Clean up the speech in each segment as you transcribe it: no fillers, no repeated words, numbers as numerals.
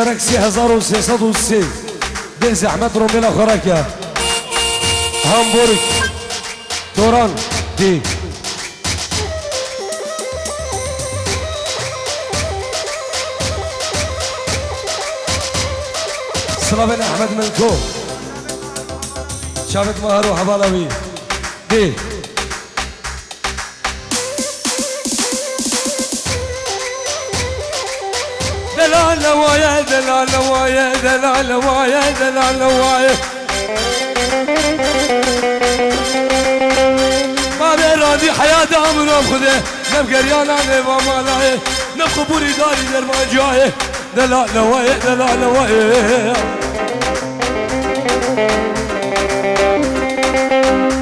ركسي 1303 ديز احمد روميلا خوراكيا هامبورغ توران دي سلابن احمد منكو شابت مهارو حبالوي دي دلال نوايا دلال نوايا دلال نوايا دلال نوايا ما بيرادي حياة عمرو بخده نبقريانا نبا مالاي نبقبوري داري درمان جاي دلال نوايا دلال نوايا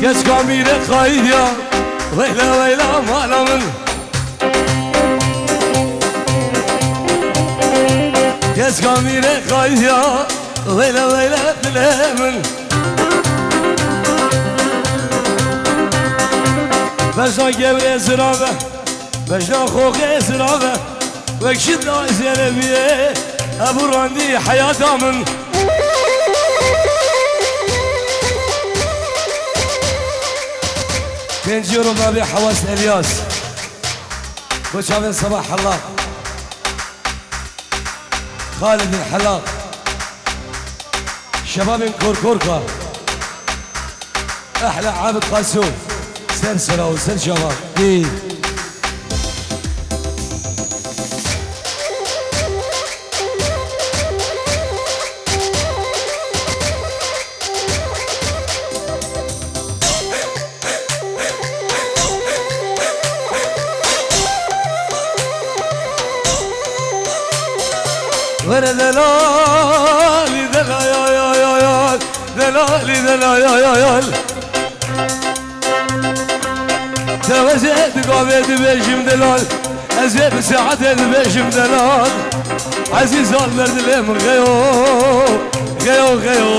كيس كاميرة خايديا ويلا ويلا مالا من كيس كاميرة خايديا ويلا ويلا بلامن بجنا قبل زرابة بجنا خوخ زرابة وكشد نايز يلبيه أبو راندي حياة من بنجيرو بابي حواس الياس وشافين صباح الله خالد الحلاق شباب من كوركوركا احلى عابد قاسوم سلسله وسل شباب دي وانا دلالي دلال يا يا يا دلالي دلال يا يا يا توزيت قابيت بيشم دلال ازيب ساعة بيشم دلال عزيز المرد اللي من غيو غيو غيو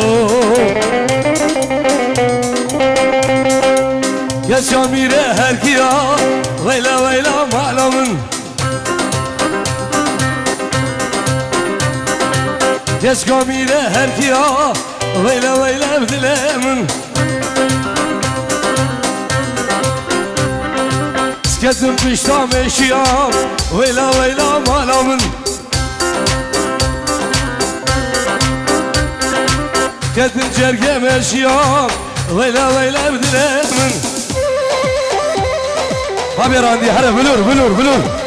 يا شاميرة هركيا ويلا ويلا معلوم يس كاميلة هركيا ويلا ويلا بدلامن سكتم بشتام اشياء ويلا ويلا مالامن سكتم جرقم اشياء ويلا ويلا بدلامن بابي راندي حرف بلور بلور بلور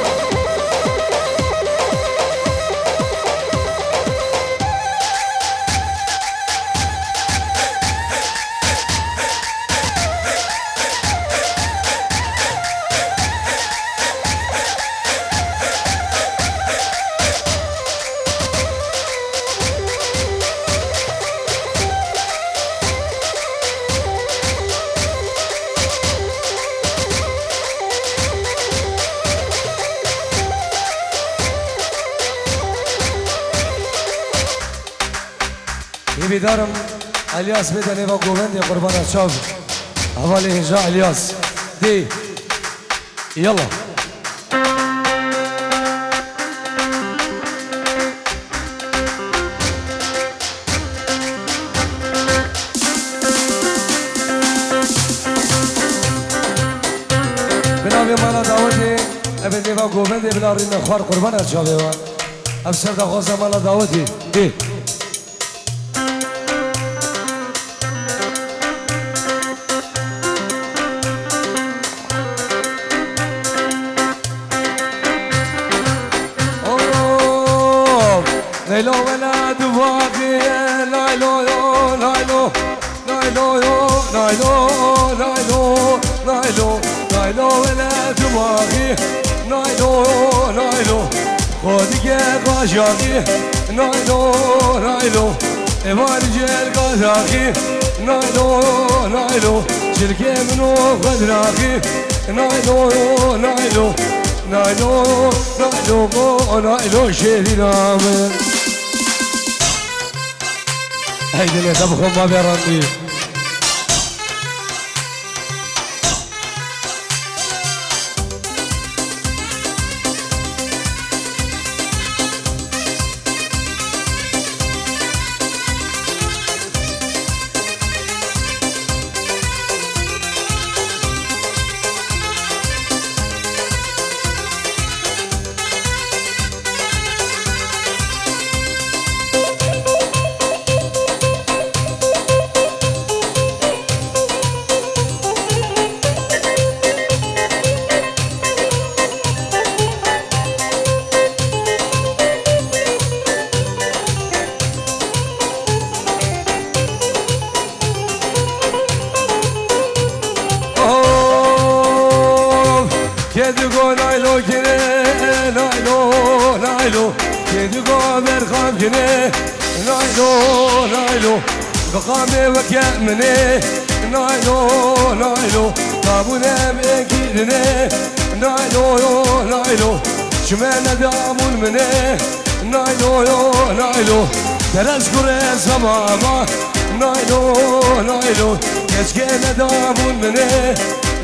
يبيدارم الياس بيدا نيفا قوبندي قربان الشاب حوالي هجاء الياس دي يلا بنابي مالا داوتي ابن نيفا قوبندي بلا رين خوار قربان الشاب ابسر دا غوزة مالا داوتي دي ليلو ولاد واقي لايلو يو لايلو لايلو يو لايلو لايلو لايلو لايلو ولاد واقي لايلو لايلو خودك قاشاقي لايلو لايلو ابارج القاشاقي لايلو لايلو شركي منو خدراقي لايلو لايلو لايلو لايلو لايلو شيري نامن هيدي اللي تبخم ما بيرندي دقو برخام جنيه نايلو نايلو بقامي وكامني نايلو نايلو طابونا بكيدني نايلو نايلو شمعنا دامون مني نايلو نايلو ترزقر زماما نايلو نايلو كشكينا دامون مني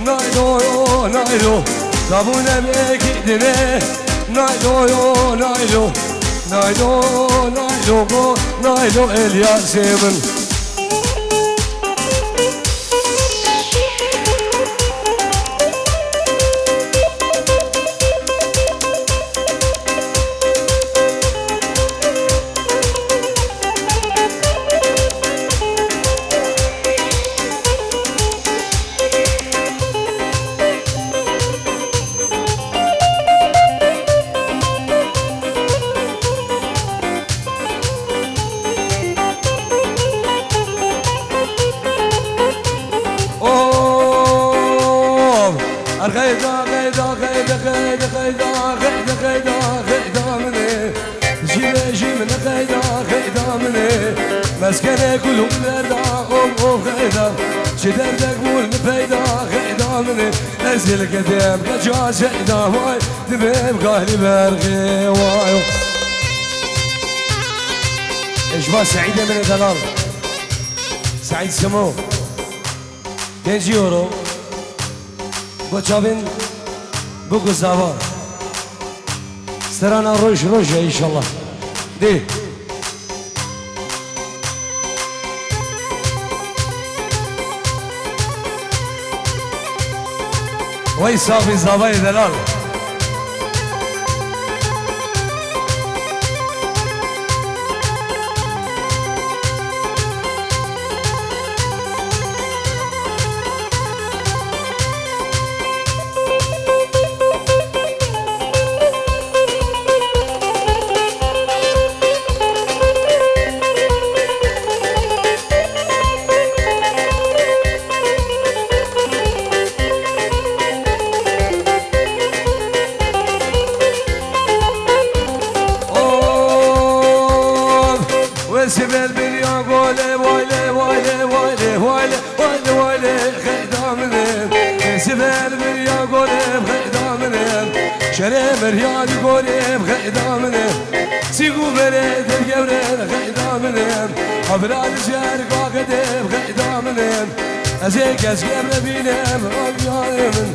نايلو نايلو طابونا بكيدني نايلو نايلو نايلو نايلو نايلو الياسمين غيدا غيدا غيدا غيدا غيدا غيدا غيدا غيدا مني جينا جينا غيدا غيدا مني مسكنة كلهم دردا أوف غيدا شدر دقول نفيدا غيدا مني أزل قدام رجاج غيدا واي دبيب قهلي برغي واي إجواء سعيدة من الدلال سعيد سمو كنجي يورو بچابين بوكو زاوا سرانا روش روش ان شاء الله دي وي صافي زاوا دلال سبل بنيا قولي وايلي وايلي وايلي وايلي وايلي وايلي خدامني سبل بنيا قولي بخدامني شري مريان قولي بخدامني سيقو بريد القبر خدامني أبراد الجار قاقدي بخدامني أزيك أسقم لبينم ربيانم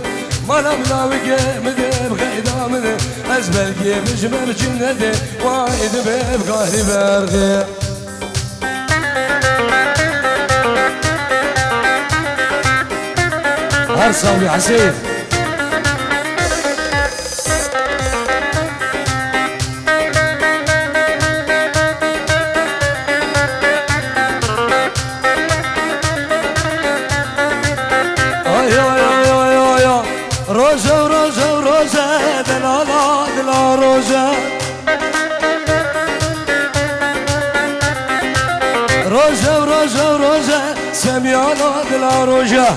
مالم لاوكي مدي بخدامني أزبل كيف جمل جندي وايد بيب قهري برغي هرصاوي حسين روزة روزة روزة دلالا دلا روزة روزة روزة روزة سميانا دلا روزة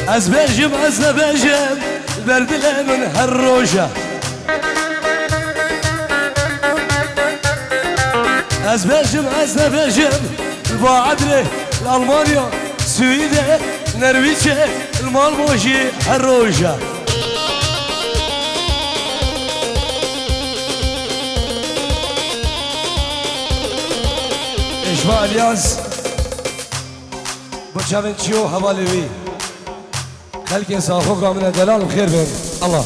أزبجم أزبجم البردلة من هالروجة أزبجم أزبجم البعدري الألمانيا سويدة نرويجة المالموجي هالروجة إجماع الياس بتشافنشيو حوالي خلك صاحب رامنا دلال بخير بين الله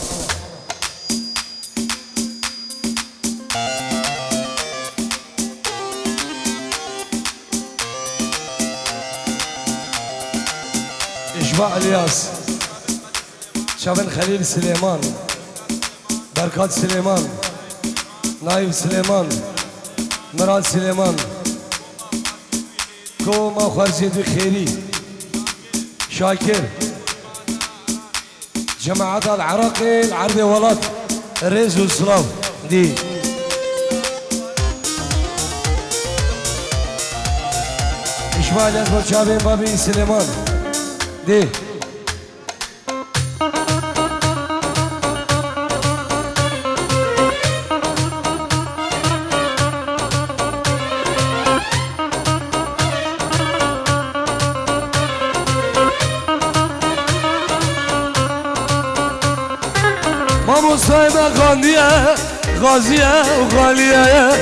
إشباع الياس شابن خليل سليمان بركات سليمان نايف سليمان مراد سليمان كوما خرزيد خيري شاكر جماعة العراقي العربي ولات الريز والسلاف دي إشباع الياس شابن بابي سليمان دي سايمة غاندية غازية وغالية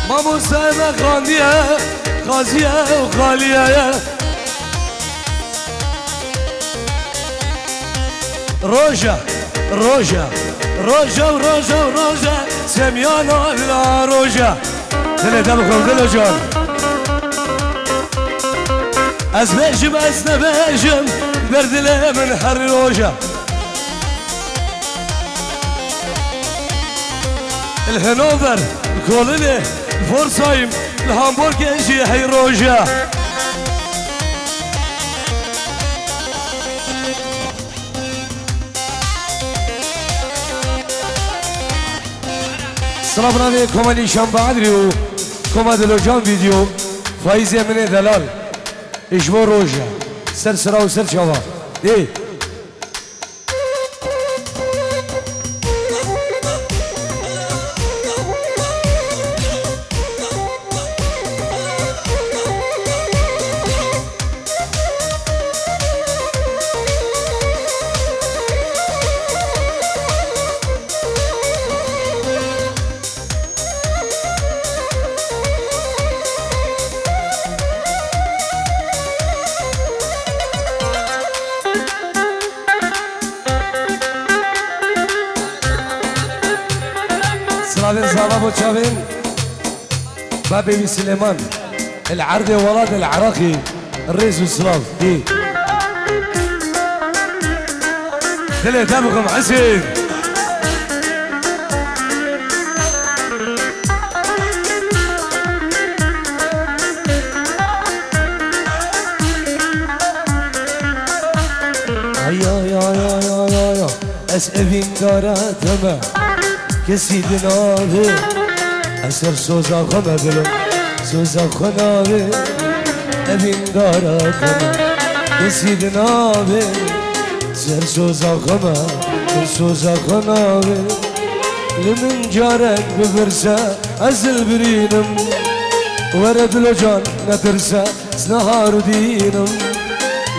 مامو سايمة غاندية غازية وغالية روجا روجا روجا وروجا وروجا سميانا لا روجا دلي دمكم دلو جان از بيجم از نبيجم بردلي من حر روجا الهنوفر الكوليني الفورسايم الهامبورغ يجي حي روجا السلام عليكم كوماني شامبا عدريو كوما دلوجان فيديو فايزي من دلال اجبو روجا سر سرا وسر شوا دي سلامين زابابو تشافين بابي سليمان العرضي ولاد العراقي الرئيس والسلاف دي دلي دمكم حسين يا اسئلين دارتما كسيدن آبي أسر سوزا خما بلو سوزا خنابي أبين دارا خما كسيدن آبي سر سوزا خما سوزا خنابي لمن جارك ببرسا أزل برينم ورد لجان نترسا سنهار دينم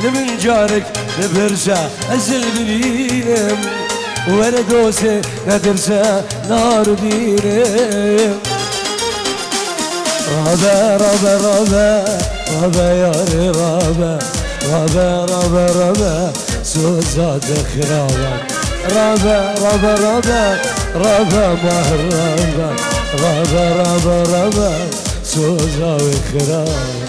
لمن جارك ببرسا أزل برينم وردوسي ندرسه نار دينه رابا رابا رابا رابا ياري رابا رابا رابا رابا سوزاد خرابا رابا رابا رابا رابا مهر رابا رابا رابا رابا سوزاد خرابا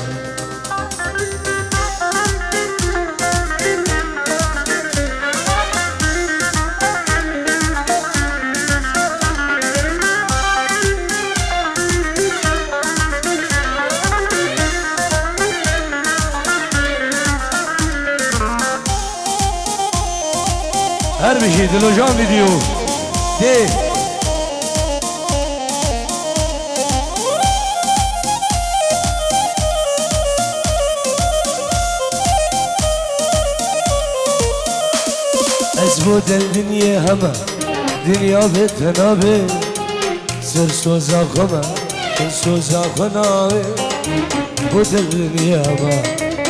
هر بشي دلوجان فيديو دي ازبود الدنيا هما دنيا بتنابي سر سوزا خما سوزا خنابي بود الدنيا هما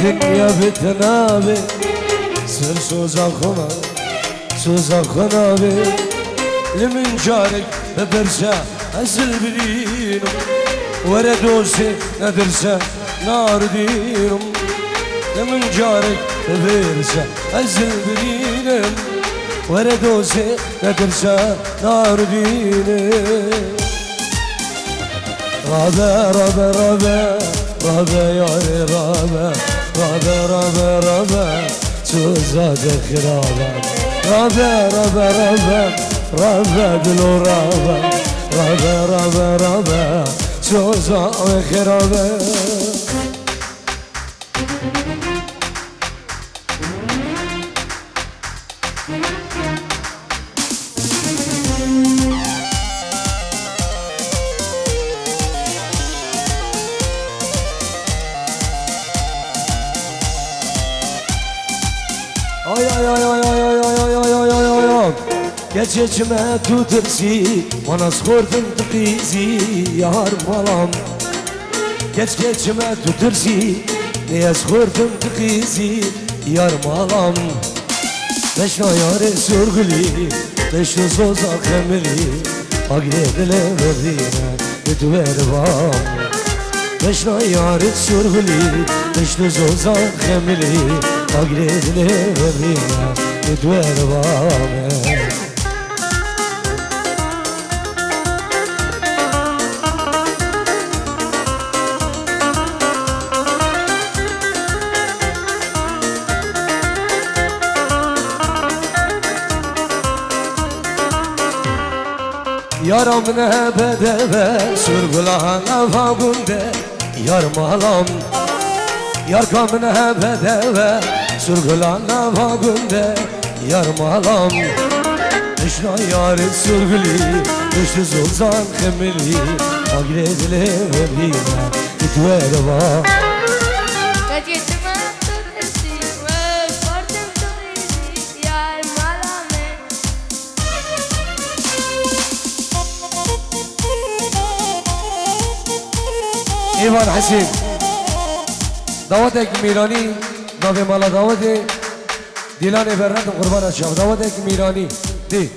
دنيا بتنابي سر سوزا خما سوزا خنابي لمن جارك ببرسا أزل برينم وردوسي ندرسا نار دينم لمن جارك ببرسا أزل برينم وردوسي ندرسا نار دينم رابا رابا رابا رابا ياري رابا رابا رابا رابا سوزا دخرابا رابا رابا رابا رابا دلو رابا رابا رابا رابا سوزا وخرابا Geçme tutursi bana skordun tıkızi yar malam geçme tutursi neye skordun tıkızi yar malam بشنا یار سرگلی بشنا زوزا خملی آگه دل ببینه به تو بربام بشنا یار سرگلی بشنا زوزا خملی آگه دل ببینه به تو بربام Yaram ne bedeve sürgülana vagunde Yar malam Yar kam ne bedeve sürgülana vagunde Yar malam Düşna yar sürgülü Düştü zulzan kemili Agredile verine İtver var ایوان حسین دعوت یک میرانی ناوی مالا دعوت دیلان برنت قربان شما دعوت یک میرانی دی